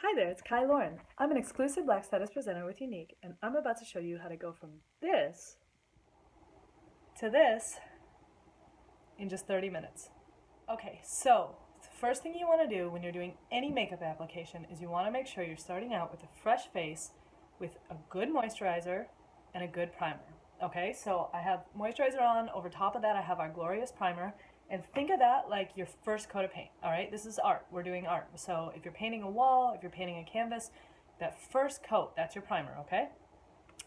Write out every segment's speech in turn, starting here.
Hi there, it's Kai Lauren. I'm an exclusive Black Status presenter with Younique, and I'm about to show you how to go from this to this in just 30 minutes. Okay, so the first thing you want to do when you're doing any makeup application is you want to make sure you're starting out with a fresh face with a good moisturizer and a good primer. Okay, so I have moisturizer on. Over top of that, I have our Glorious Primer. And think of that like your first coat of paint, all right? This is art. We're doing art. So if you're painting a wall, if you're painting a canvas, that first coat, that's your primer, okay?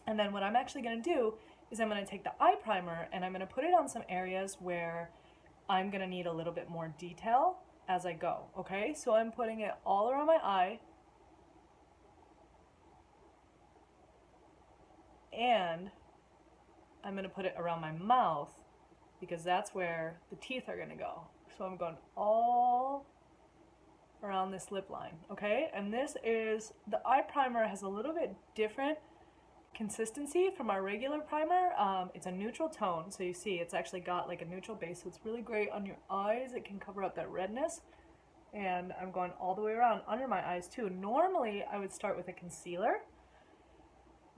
And then what I'm actually going to do is I'm going to take the eye primer and I'm going to put it on some areas where I'm going to need a little bit more detail as I go, okay? So I'm putting it all around my eye. And I'm going to put it around my mouth because that's where the teeth are going to go. So I'm going all around this lip line, okay? And this is, the eye primer has a little bit different consistency from our regular primer. It's a neutral tone, so you see it's actually got like a neutral base, so it's really great on your eyes. It can cover up that redness. And I'm going all the way around under my eyes too. Normally I would start with a concealer,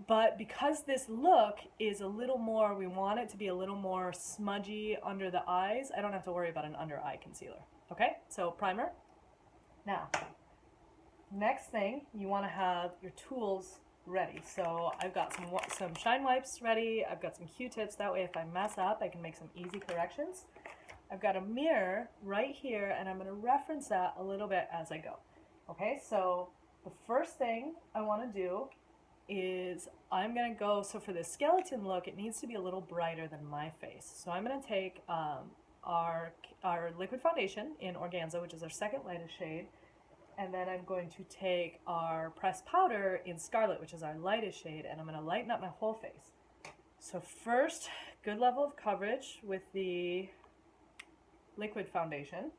but because this look is a little more, we want it to be a little more smudgy under the eyes, I don't have to worry about an under eye concealer. Okay, so primer. Now, next thing, you want to have your tools ready. So I've got some shine wipes ready. I've got some Q-tips. That way if I mess up, I can make some easy corrections. I've got a mirror right here, and I'm going to reference that a little bit as I go. Okay, so the first thing I want to do is I'm going to go, so for the skeleton look, it needs to be a little brighter than my face. So I'm going to take our liquid foundation in Organza, which is our second lightest shade, and then I'm going to take our pressed powder in Scarlet, which is our lightest shade, and I'm going to lighten up my whole face. So first, good level of coverage with the liquid foundation.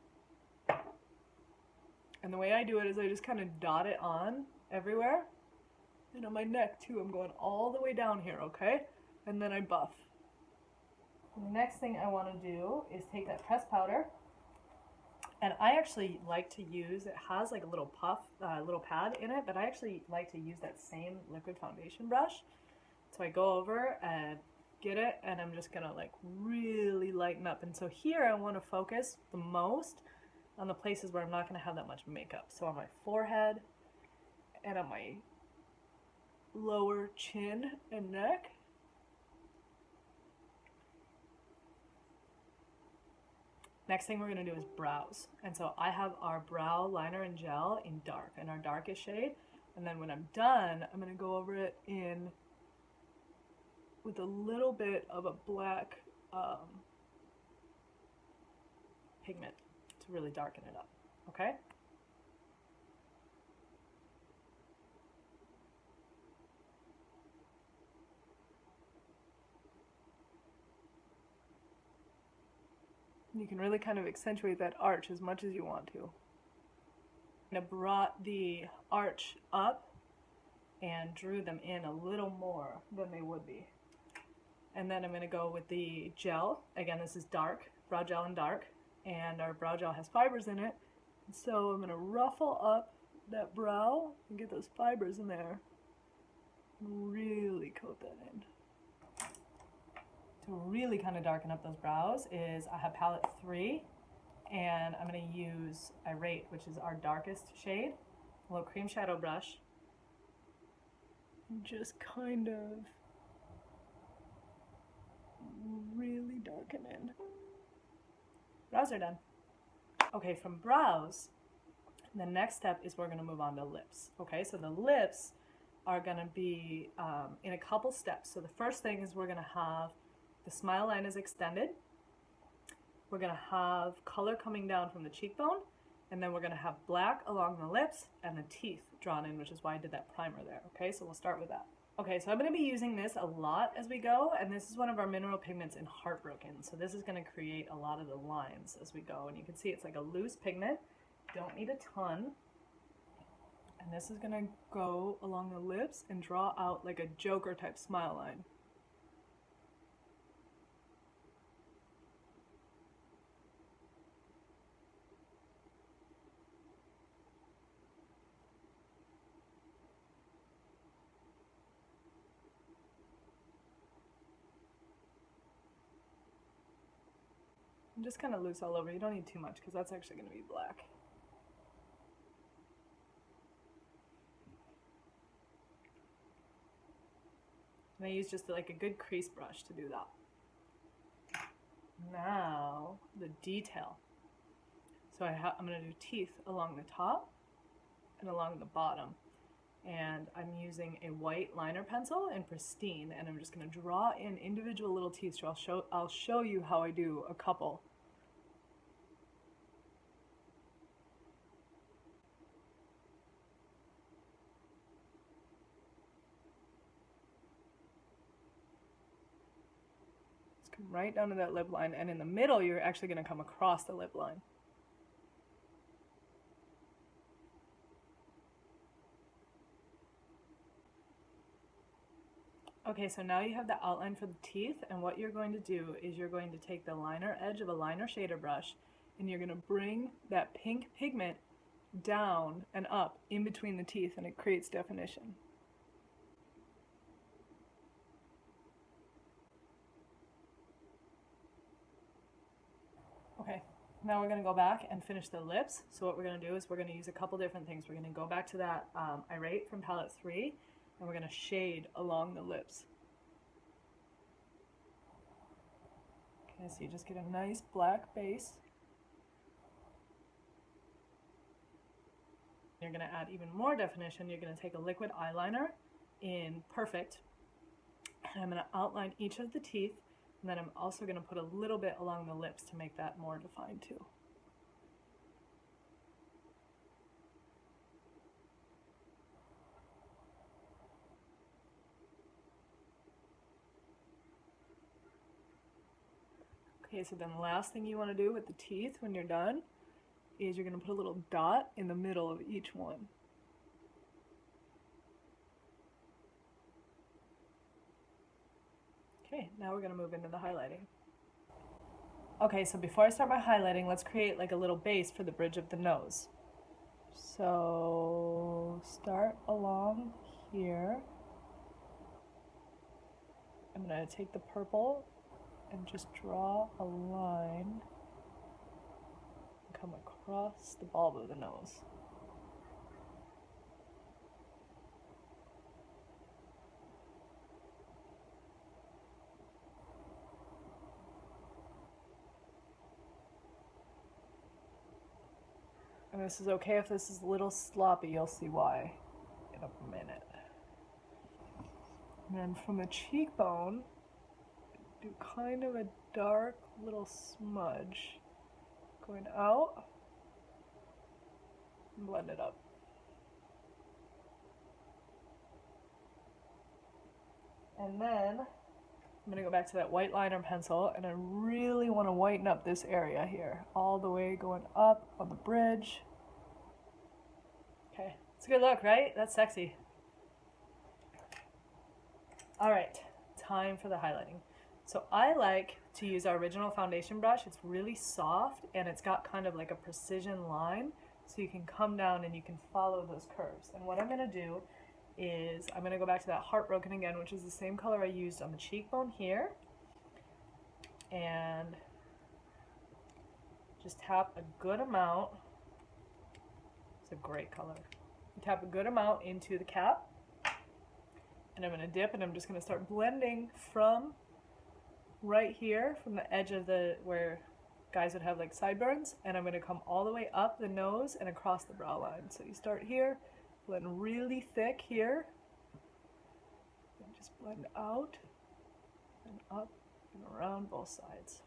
And the way I do it is I just kind of dot it on everywhere. And on my neck too, I'm going all the way down here, okay? And then I buff. And the next thing I want to do is take that pressed powder, and I actually like to use, it has like a little puff, little pad in it, but I actually like to use that same liquid foundation brush. So I go over and get it, and I'm just gonna like really lighten up. And so here I want to focus the most on the places where I'm not gonna have that much makeup. So on my forehead and on my lower chin and neck. Next thing we're going to do is brows. And so I have our brow liner and gel in dark, in our darkest shade. And then when I'm done, I'm going to go over it in with a little bit of a black pigment to really darken it up. Okay? You can really kind of accentuate that arch as much as you want to. I brought the arch up and drew them in a little more than they would be. And then I'm going to go with the gel. Again, this is dark, brow gel in dark, and our brow gel has fibers in it. So I'm going to ruffle up that brow and get those fibers in there and really coat that in. To really kind of darken up those brows is I have palette 3, and I'm going to use Irate, which is our darkest shade, a little cream shadow brush, and just kind of really darken in. Brows are done. Okay, from brows, the next step is we're going to move on to lips. Okay, so the lips are going to be in a couple steps. So the first thing is we're going to have the smile line is extended. We're going to have color coming down from the cheekbone, and then we're going to have black along the lips and the teeth drawn in, which is why I did that primer there. Okay, so we'll start with that. Okay, so I'm going to be using this a lot as we go, and this is one of our mineral pigments in Heartbroken. So this is going to create a lot of the lines as we go, and you can see it's like a loose pigment. Don't need a ton. And this is going to go along the lips and draw out like a Joker type smile line. just kind of loose all over. You don't need too much because that's actually going to be black. And I use just like a good crease brush to do that. Now, the detail. So I'm going to do teeth along the top and along the bottom. And I'm using a white liner pencil in Pristine, and I'm just going to draw in individual little teeth. So I'll show you how I do a couple. Just come right down to that lip line, and in the middle you're actually going to come across the lip line. Okay, so now you have the outline for the teeth, and what you're going to do is you're going to take the liner edge of a liner shader brush, and you're going to bring that pink pigment down and up in between the teeth, and it creates definition. Okay, now we're going to go back and finish the lips. So what we're going to do is we're going to use a couple different things. We're going to go back to that Irate from palette 3, and we're going to shade along the lips. Okay, so you just get a nice black base. You're going to add even more definition. You're going to take a liquid eyeliner in Perfect, and I'm going to outline each of the teeth, and then I'm also going to put a little bit along the lips to make that more defined too. Okay, so then the last thing you want to do with the teeth when you're done is you're going to put a little dot in the middle of each one. Okay, now we're going to move into the highlighting. Okay, so before I start my highlighting, let's create like a little base for the bridge of the nose. So start along here. I'm going to take the purple and just draw a line and come across the bulb of the nose. And this is okay if this is a little sloppy, you'll see why in a minute. And then from the cheekbone, do kind of a dark little smudge going out and blend it up. And then I'm going to go back to that white liner pencil, and I really want to whiten up this area here, all the way going up on the bridge. Okay, it's a good look, right? That's sexy. All right, time for the highlighting. So I like to use our original foundation brush. It's really soft, and it's got kind of like a precision line, so you can come down and you can follow those curves. And what I'm going to do is I'm going to go back to that Heartbroken again, which is the same color I used on the cheekbone here, and just tap a good amount. It's a great color. Tap a good amount into the cap, and I'm going to dip, and I'm just going to start blending from right here, from the edge of the where guys would have like sideburns, and I'm going to come all the way up the nose and across the brow line. So you start here, blend really thick here, and just blend out and up and around both sides.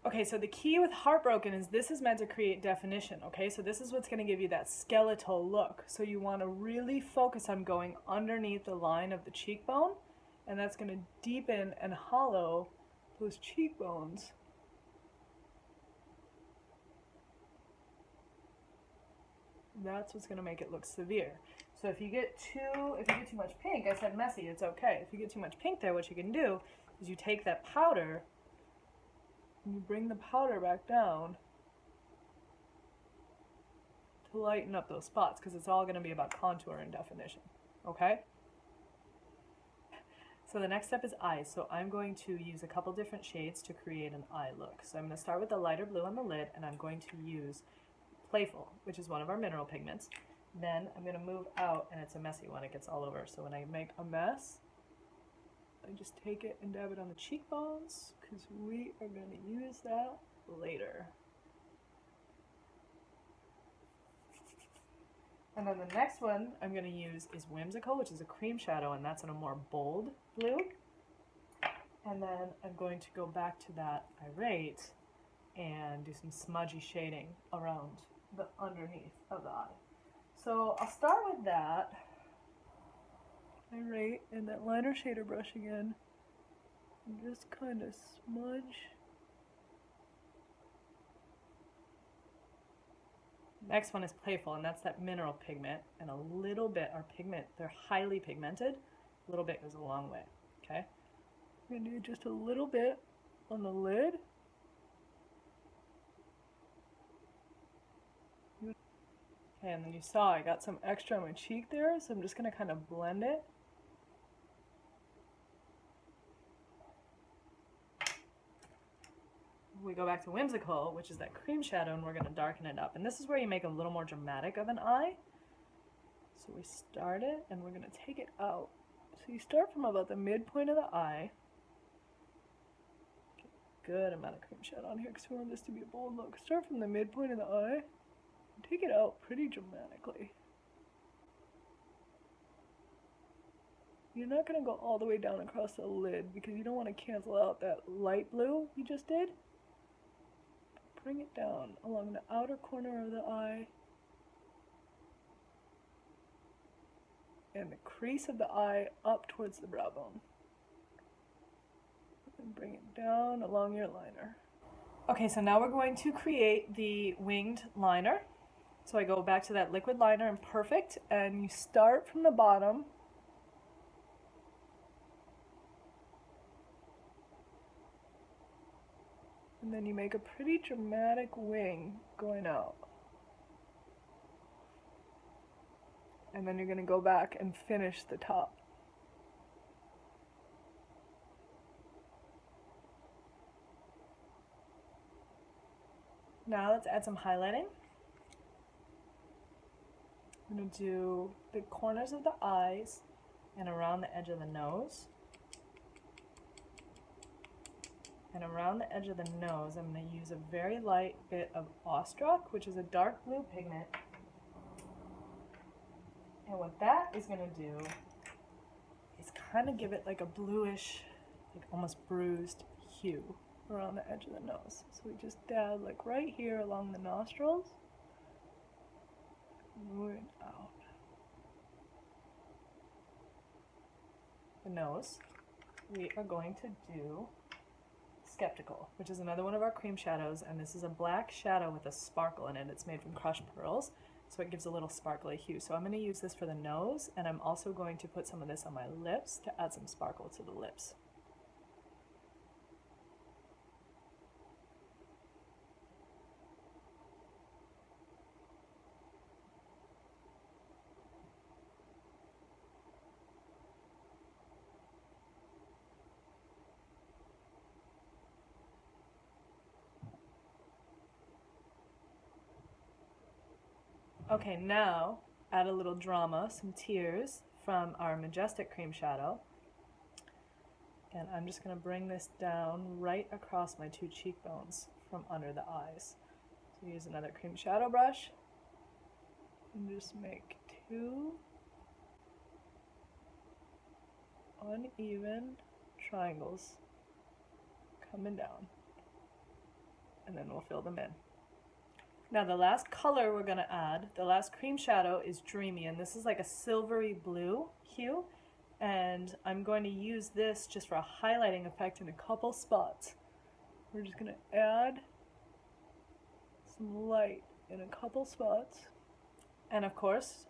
Okay, so the key with Heartbroken is this is meant to create definition, okay? So this is what's going to give you that skeletal look. So you want to really focus on going underneath the line of the cheekbone, and that's going to deepen and hollow those cheekbones. That's what's gonna make it look severe. So if you get too much pink, I said messy, it's okay. If you get too much pink there, what you can do is you take that powder and you bring the powder back down to lighten up those spots, because it's all gonna be about contour and definition, okay? So the next step is eyes. So I'm going to use a couple different shades to create an eye look. So I'm gonna start with the lighter blue on the lid, and I'm going to use Playful, which is one of our mineral pigments. Then I'm going to move out, and it's a messy one, it gets all over. So when I make a mess, I just take it and dab it on the cheekbones, because we are going to use that later. And then the next one I'm going to use is Whimsical, which is a cream shadow, and that's in a more bold blue. And then I'm going to go back to that Irate and do some smudgy shading around the underneath of the eye. So I'll start with that Irate and that liner shader brush again, and just kind of smudge. Next one is Playful, and that's that mineral pigment, and a little bit, our pigment, they're highly pigmented, a little bit goes a long way, okay? I'm gonna do just a little bit on the lid. Okay, and then you saw I got some extra on my cheek there, so I'm just going to kind of blend it. We go back to Whimsical, which is that cream shadow, and we're going to darken it up. And this is where you make a little more dramatic of an eye. So we start it, and we're going to take it out. So you start from about the midpoint of the eye. Get a good amount of cream shadow on here because we want this to be a bold look. Start from the midpoint of the eye. Take it out pretty dramatically. You're not going to go all the way down across the lid because you don't want to cancel out that light blue you just did. Bring it down along the outer corner of the eye and the crease of the eye up towards the brow bone. And bring it down along your liner. Okay, so now we're going to create the winged liner. So I go back to that liquid liner in Perfect, and you start from the bottom. And then you make a pretty dramatic wing going out. And then you're going to go back and finish the top. Now let's add some highlighting. I'm going to do the corners of the eyes and around the edge of the nose. And around the edge of the nose, I'm going to use a very light bit of Awestruck, which is a dark blue pigment. And what that is going to do is kind of give it like a bluish, like almost bruised hue around the edge of the nose. So we just dab like right here along the nostrils. Moving out. The nose, we are going to do Skeptical, which is another one of our cream shadows, and this is a black shadow with a sparkle in it. It's made from crushed pearls, so it gives a little sparkly hue. So I'm going to use this for the nose, and I'm also going to put some of this on my lips to add some sparkle to the lips. Okay, now add a little drama, some tears from our Majestic cream shadow. And I'm just going to bring this down right across my two cheekbones from under the eyes. So use another cream shadow brush and just make two uneven triangles coming down. And then we'll fill them in. Now the last color we're going to add, the last cream shadow, is Dreamy, and this is like a silvery blue hue, and I'm going to use this just for a highlighting effect in a couple spots. We're just going to add some light in a couple spots. And of course,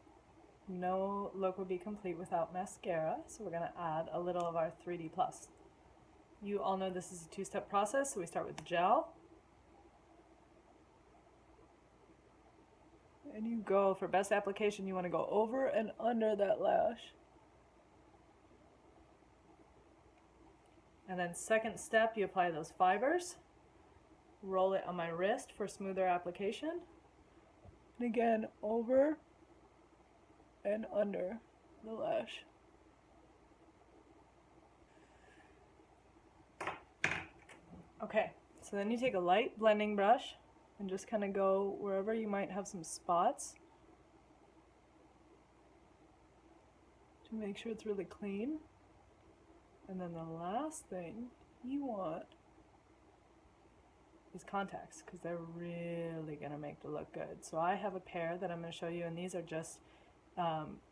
no look would be complete without mascara, so we're going to add a little of our 3D Plus. You all know this is a two-step process, so we start with the gel. And you go, for best application, you want to go over and under that lash. And then second step, you apply those fibers. Roll it on my wrist for smoother application. And again, over and under the lash. Okay, so then you take a light blending brush and just kind of go wherever you might have some spots to make sure it's really clean. And then the last thing you want is contacts, because they're really going to make the look good. So I have a pair that I'm going to show you, and these are just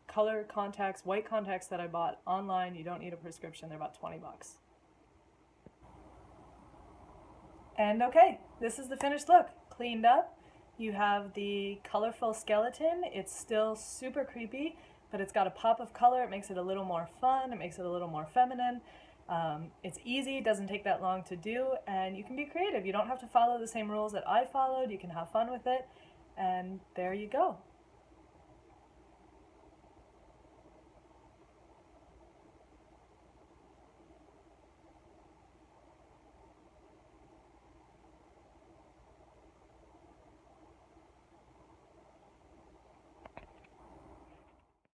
color contacts, white contacts that I bought online. You don't need a prescription. They're about 20 bucks. And okay, this is the finished look. Cleaned up. You have the colorful skeleton. It's still super creepy, but it's got a pop of color. It makes it a little more fun. It makes it a little more feminine. It's easy, doesn't take that long to do, and you can be creative. You don't have to follow the same rules that I followed. You can have fun with it, and there you go.